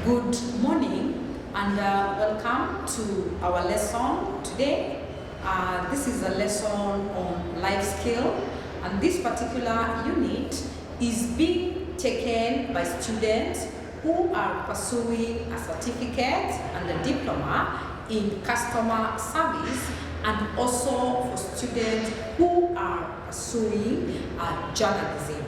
Good morning and welcome to our lesson today. This is a lesson on life skill, and this particular unit is being taken by students who are pursuing a certificate and a diploma in customer service, and also for students who are pursuing journalism.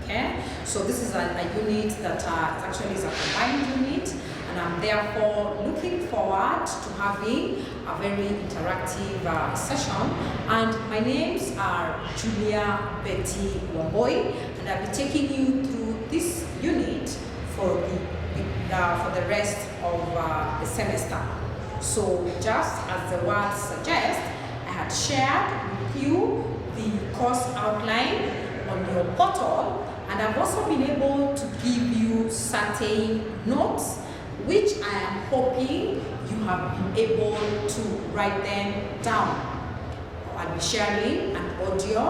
Okay, so this is a unit that actually is a combined unit, and I'm therefore looking forward to having a very interactive session. And my names are Julia Betty Wamboi, and I'll be taking you through this unit for the rest of the semester. So just as the word suggests, I had shared with you the course outline on your portal, and I've also been able to give you certain notes which I am hoping you have been able to write them down. I'll be sharing an audio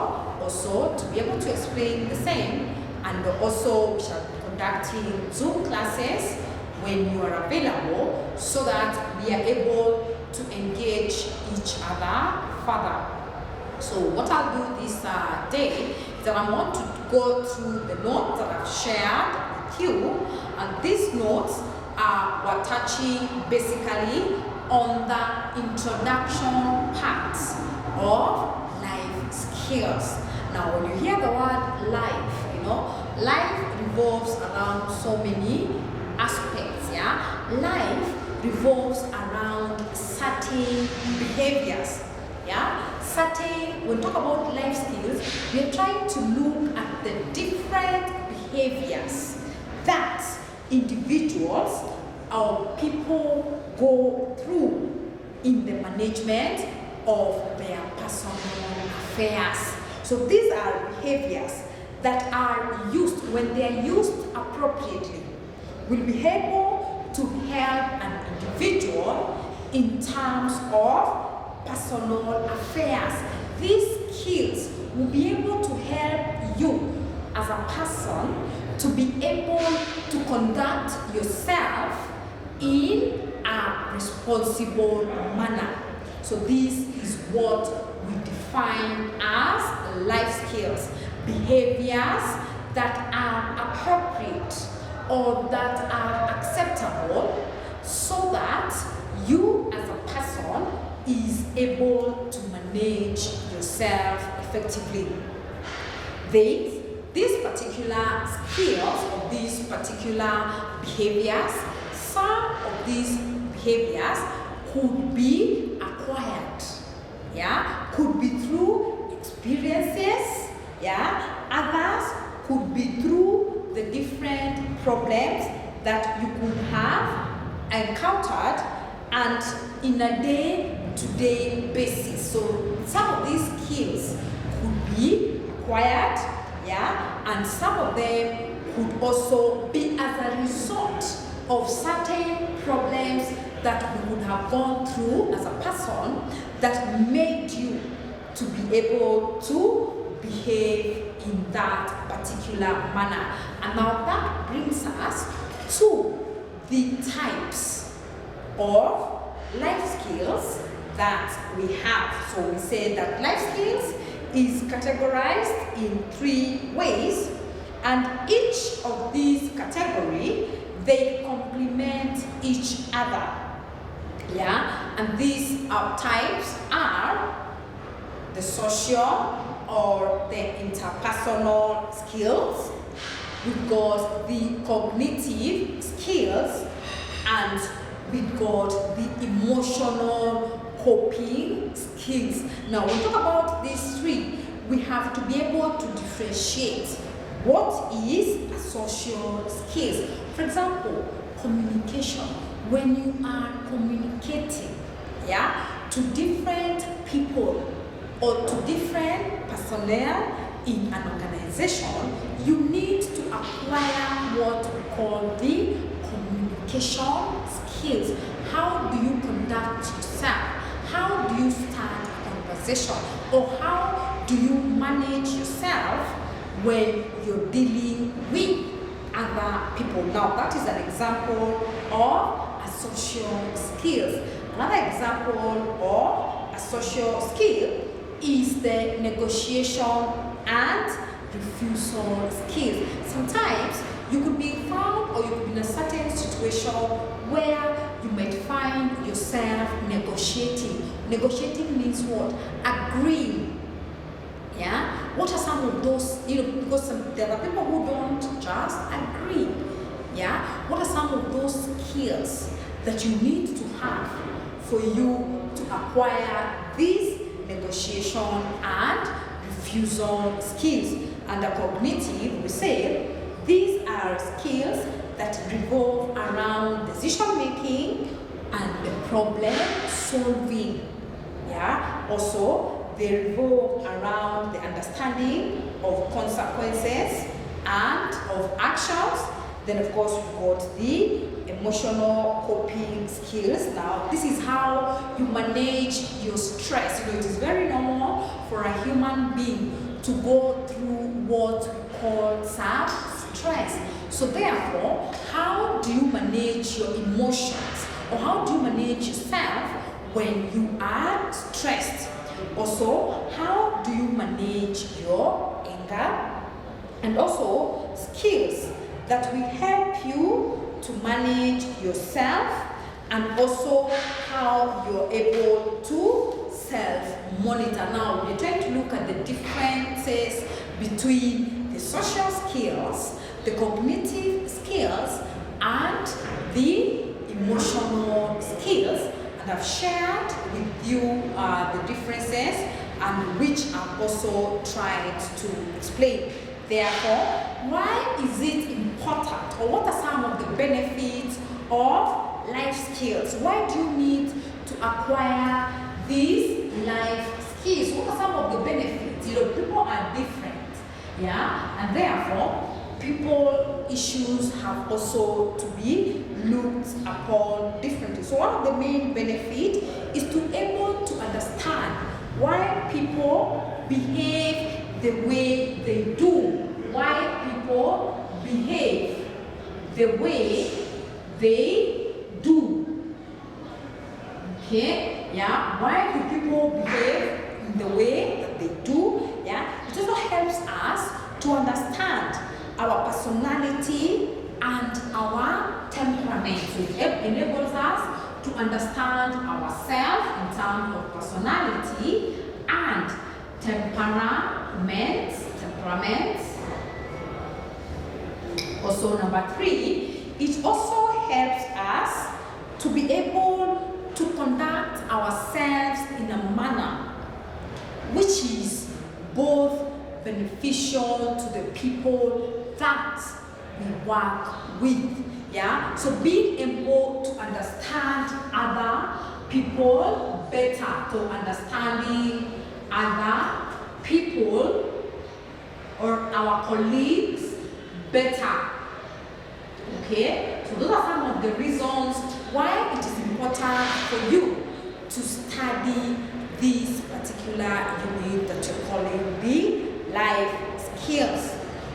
also to be able to explain the same, and also we shall be conducting Zoom classes when you are available so that we are able to engage each other further. So what I'll do this day is that I want to go through the notes that I've shared with you, and these notes were touching basically on the introduction part of life skills. Now when you hear the word life, life revolves around so many aspects, yeah? Life revolves around certain behaviors, yeah? When we talk about life skills, we are trying to look at the different behaviors that individuals or people go through in the management of their personal affairs. So these are behaviors that are used, when they are used appropriately, will be able to help an individual in terms of personal affairs. These skills will be able to help you as a person to be able to conduct yourself in a responsible manner. So this is what we define as life skills, behaviors that are appropriate or that are acceptable so that you as a person is able to manage yourself effectively. These particular skills or these particular behaviors, some of these behaviors could be acquired, yeah, could be through experiences, yeah, others could be through the different problems that you could have encountered and in a day-to-day basis. So some of these skills could be acquired, yeah, and some of them could also be as a result of certain problems that you would have gone through as a person that made you to be able to behave in that particular manner. And now that brings us to the types of life skills that we have. So we say that life skills is categorized in 3 ways, and each of these categories, they complement each other, yeah? And these types are the social or the interpersonal skills, we've got the cognitive skills, and we've got the emotional coping skills. Now, when we talk about these 3, we have to be able to differentiate what is a social skills. For example, communication. When you are communicating, yeah, to different people or to different personnel in an organization, you need to acquire what we call the communication skills. How do you conduct yourself? How do you start a conversation? Or how do you manage yourself when you're dealing with other people. Now, that is an example of a social skill. Another example of a social skill is the negotiation and refusal skills. Sometimes you could be found or you could be in a certain situation where you might find yourself negotiating. Negotiating means what? Agreeing. Yeah? What are some of those, because there are people who don't just agree. Yeah? What are some of those skills that you need to have for you to acquire these negotiation and refusal skills? Under cognitive, we say these are skills that revolve around decision making and the problem solving. Yeah. Also, they revolve around the understanding of consequences and of actions. Then, of course, we've got the emotional coping skills. Now, this is how you manage your stress. It is very normal for a human being to go through what we call some stress. So therefore, how do you manage your emotions, or how do you manage yourself when you are stressed? Also, how do you manage your anger? And also, skills that will help you to manage yourself, and also how you're able to self-monitor. Now, we're trying to look at the differences between the social skills, the cognitive skills, and the emotional skills. And I've shared with you the differences, and which I've also tried to explain. Therefore, why is it important, or what are some of the benefits of life skills? Why do you need to acquire these life skills? What are some of the benefits? People are different, yeah, and therefore, people issues have also to be looked upon differently. So one of the main benefits is to be able to understand why people behave the way they do. Why people behave the way they do. Okay? Yeah? Why do people behave in the way that they do? Yeah? It also helps us to understand our personality and our temperament. So it enables us to understand ourselves in terms of personality and temperament. Also, number 3, it also helps us to be able to conduct ourselves in a manner which is both beneficial to the people that we work with. Yeah, so being able to understand other people better, so understanding other people or our colleagues better. Okay, so those are some of the reasons why it is important for you to study this particular unit that you're calling the life skills.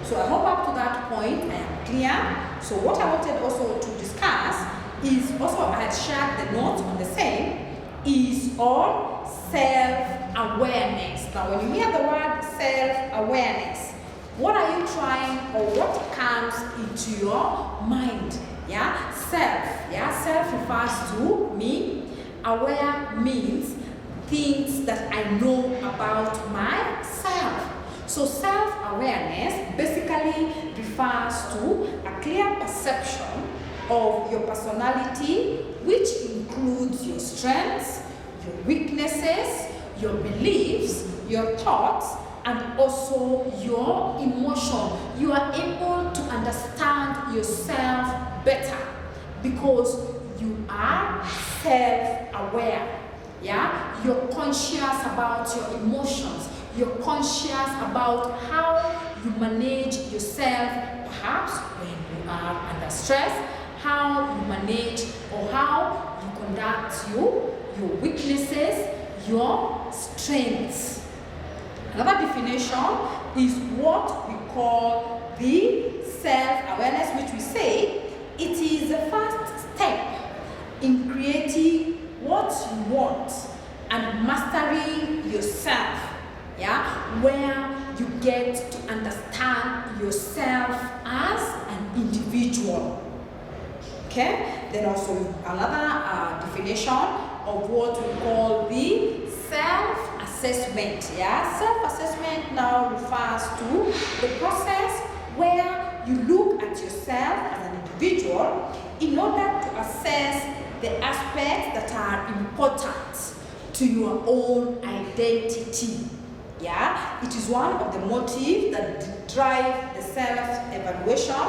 So I hope up to that point I am clear. So what I wanted also to discuss is also, I had shared the notes on the same, is on self-awareness. Now when you hear the word self-awareness, what are you trying, or what comes into your mind? Yeah, self. Yeah, self refers to me. Aware means things that I know about myself. So self-awareness basically refers to a clear perception of your personality, which includes your strengths, your weaknesses, your beliefs, your thoughts, and also your emotion. You are able to understand yourself better because you are self-aware. Yeah, you're conscious about your emotions. You're conscious about how you manage yourself, perhaps when you are under stress, how you manage or how you conduct your weaknesses, your strengths. Another definition is what we call the self-awareness, which we say it is the first step in creating what you want and mastering yourself, yeah, where you get to understand yourself as an individual. Okay, then also another definition of what we call the self-assessment. Yeah, self-assessment now refers to the process where you look at yourself as an individual in order to assess the aspects that are important to your own identity. Yeah, it is one of the motives that drive the self-evaluation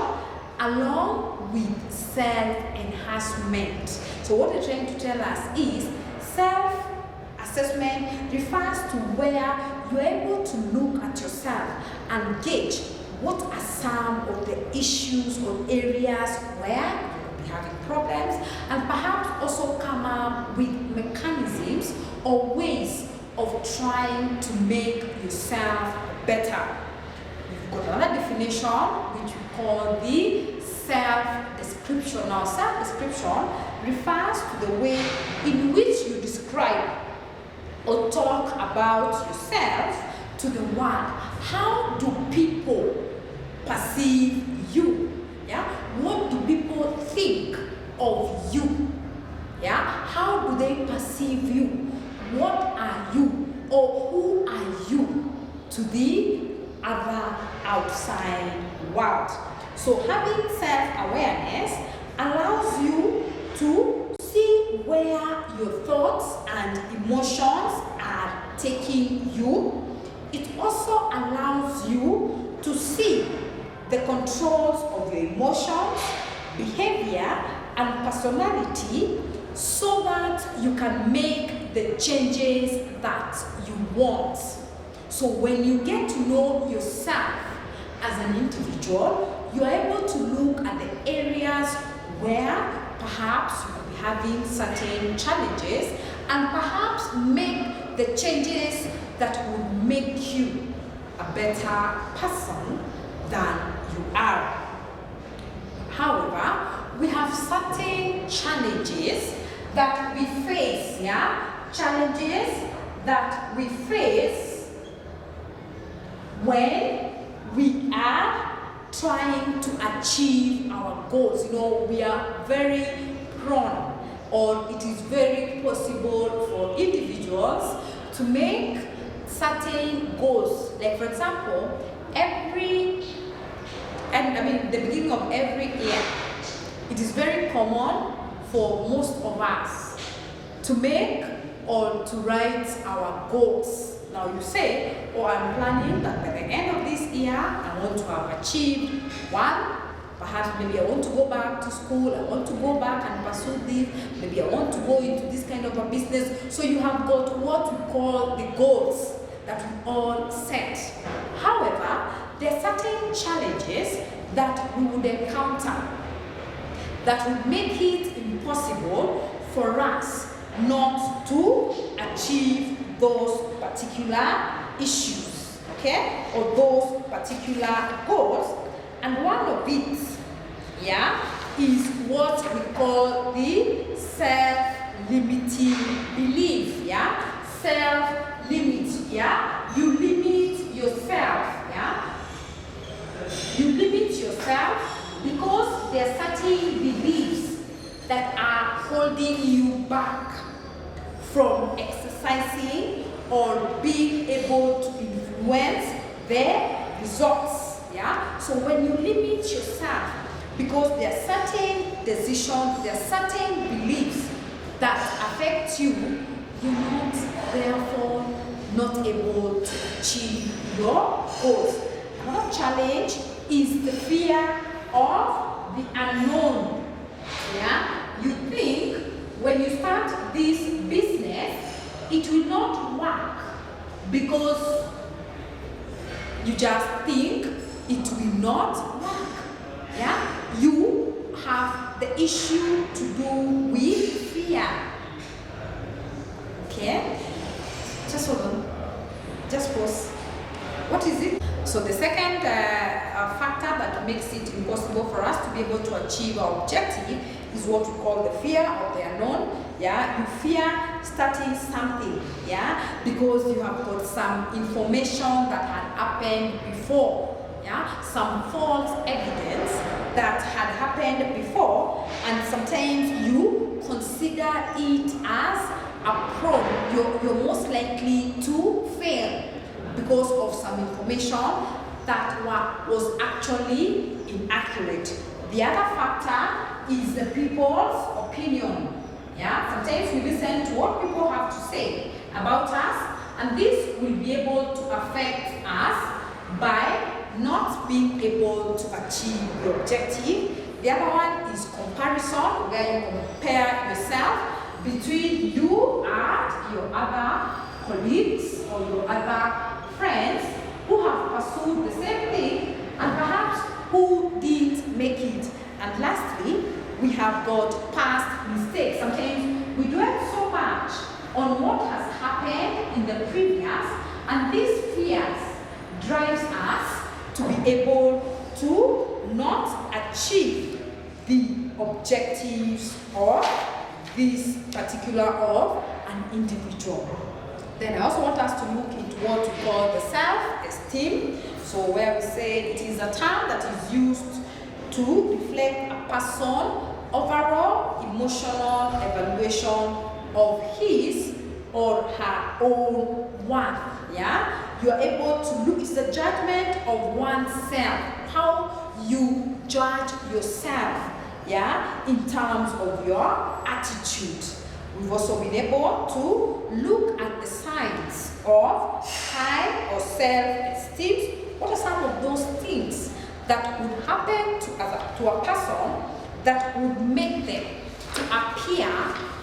along with self-enhancement. So what they're trying to tell us is self-assessment refers to where you're able to look at yourself and gauge what are some of the issues or areas where you will be having problems, and perhaps also come up with mechanisms or ways of trying to make yourself better. We've got another definition which we call the self-description. Now, self-description refers to the way in which you describe or talk about yourself to the world. How do people perceive you? Yeah? What do people think of you? Yeah? How do they perceive you? What are you, or who are you to the other outside world? So having self-awareness allows you to see where your thoughts and emotions are taking you. It also allows you to see the controls of your emotions, behavior, and personality so that you can make the changes that you want. So when you get to know yourself as an individual, you are able to look at the areas where perhaps you could be having certain challenges and perhaps make the changes that would make you a better person than you are. However, we have certain challenges that we face, yeah? Challenges that we face when we are trying to achieve our goals. You know, we are very prone, or it is very possible for individuals to make certain goals. Like, for example, the beginning of every year, it is very common for most of us to make or to write our goals. Now you say, oh, I'm planning that by the end of this year, I want to have achieved one. Perhaps maybe I want to go back to school, I want to go back and pursue this, maybe I want to go into this kind of a business. So you have got what we call the goals that we all set. However, there are certain challenges that we would encounter that would make it impossible for us not to achieve those particular issues, okay, or those particular goals. And one of it, yeah, is what we call the self-limiting belief, yeah, self-limit, yeah, you limit yourself, yeah, you limit yourself because there are certain beliefs that are holding you back from exercising or being able to influence the results. Yeah? So when you limit yourself, because there are certain decisions, there are certain beliefs that affect you, you're not therefore not able to achieve your goals. Another challenge is the fear of the unknown. Yeah? You think when you start this business, it will not work because you just think it will not work. Yeah? You have the issue to do with fear. Okay? Just hold on. Just pause. What is it? So the second factor that makes it impossible for us to be able to achieve our objective is what we call the fear of the unknown. Yeah, you fear starting something, yeah, because you have got some information that had happened before, yeah, some false evidence that had happened before, and sometimes you consider it as a prone. You're most likely to fail because of some information that was actually inaccurate. The other factor is the people's opinion. Yeah, sometimes we listen to what people have to say about us, and this will be able to affect us by not being able to achieve the objective. The other one is comparison, where you compare yourself between you and your other colleagues or your other friends who have pursued the same thing and perhaps who didn't make it. And lastly, we have got past mistakes. Sometimes we dwell so much on what has happened in the previous, and these fears drives us to be able to not achieve the objectives of this particular of an individual. Then I also want us to look into what we call the self-esteem. So where we say it is a term that is used to reflect a person's overall emotional evaluation of his or her own worth. Yeah, you are able to look. It's the judgment of oneself, how you judge yourself. Yeah, in terms of your attitude. We've also been able to look at the signs of high or self-esteem. What are some of those things that would happen to a person that would make them to appear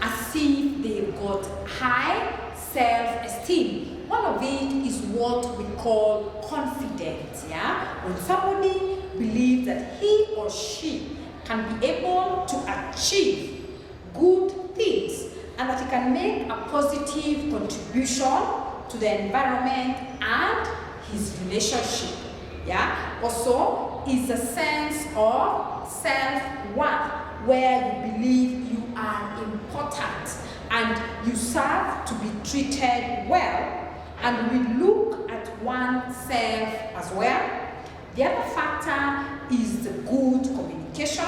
as if they've got high self-esteem? One of it is what we call confidence. Yeah, when somebody believes that he or she can be able to achieve good things and that he can make a positive contribution to the environment and his relationship. Yeah, also is a sense of self-worth, where you believe you are important and you serve to be treated well, and we look at oneself as well. The other factor is the good communication,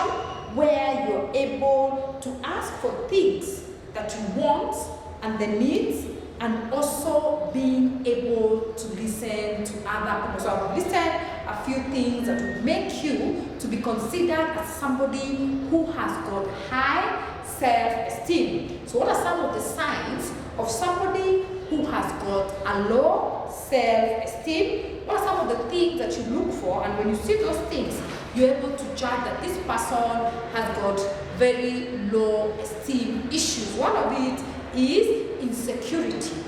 where you're able to ask for things that you want and the needs, and also being able to listen to other people. So I've listed a few things that would make you to be considered as somebody who has got high self-esteem. So what are some of the signs of somebody who has got a low self-esteem? What are some of the things that you look for, and when you see those things, you're able to judge that this person has got very low esteem issues? One of it is insecurity,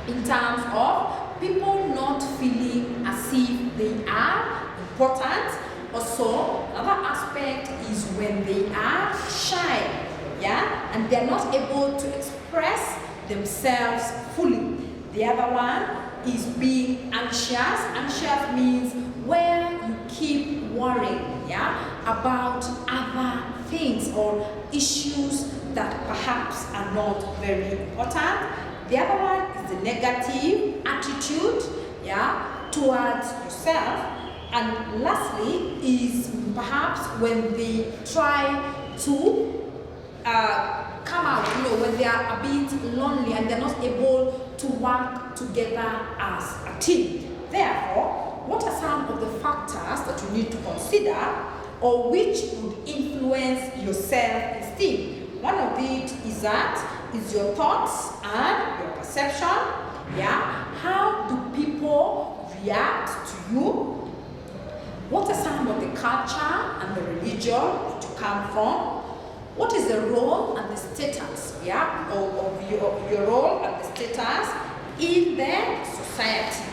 in terms of people not feeling as if they are important. Also, another aspect is when they are shy, yeah, and they're not able to express themselves fully. The other one is being anxious. Anxious means where you keep worrying, yeah, about other things or issues that perhaps are not very important. The other one is the negative attitude, yeah, towards yourself. And lastly is perhaps when they try to come out, when they are a bit lonely and they're not able to work together as a team. Therefore, what are some of the factors that you need to consider, or which would influence your self-esteem? One of it is your thoughts and your perception. Yeah, how do people react to you? What are some of the culture and the religion that you come from? What is the role and the status, yeah, of your role and the status in the society?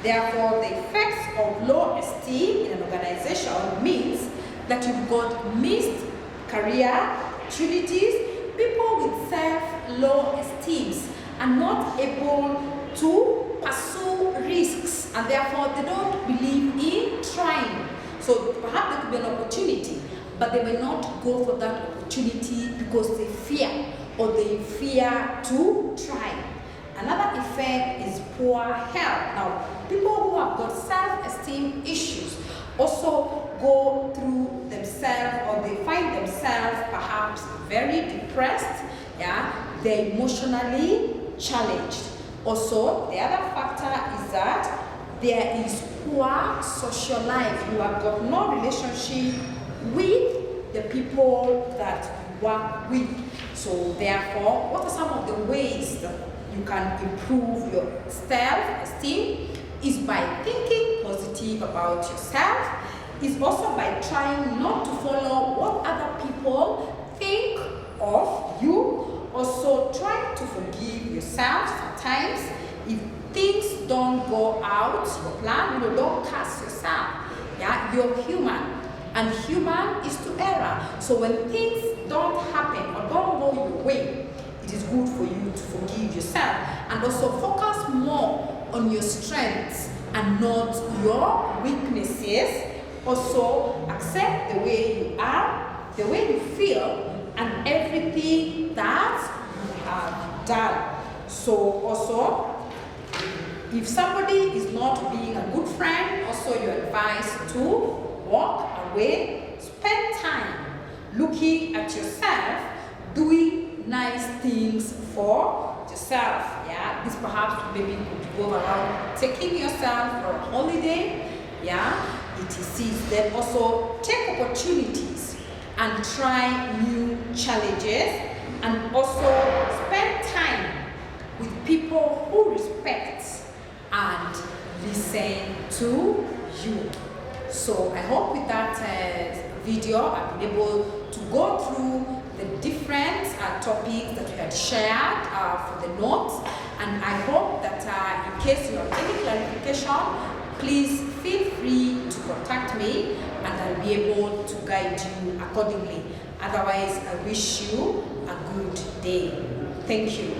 Therefore, the effects of low esteem in an organization means that you've got missed career opportunities. People with low esteem are not able to pursue risks, and therefore they don't believe in trying. So perhaps there could be an opportunity, but they may not go for that opportunity because they fear, or they fear to try. Another effect is poor health. Now, people who have got self-esteem issues also go through themselves, or they find themselves perhaps very depressed, they're emotionally challenged. Also, the other factor is that there is poor social life. You have got no relationship with the people that you work with. So therefore, what are some of the ways that you can improve your self-esteem? Is by thinking positive about yourself. Is also by trying not to follow what other people think of you. Also, try to forgive yourself sometimes. If things don't go out your plan, don't curse yourself. You're human, and human is to error. So when things don't happen or don't go your way, it is good for you to forgive yourself, and also focus more on your strengths and not your weaknesses. Also, accept the way you are, the way you feel, and everything that you have done. So also, if somebody is not being a good friend, also you're advised to walk away, spend time looking at yourself, doing nice things for yourself. This perhaps maybe could go around taking yourself for a holiday. It is then also take opportunities and try new challenges, and also spend time with people who respect and listen to you. So I hope with that video I've been able to go through the different topics that we had shared for the notes, and I hope that in case you have any clarification, please feel free to contact me, and I'll be able to guide you accordingly. Otherwise, I wish you a good day. Thank you.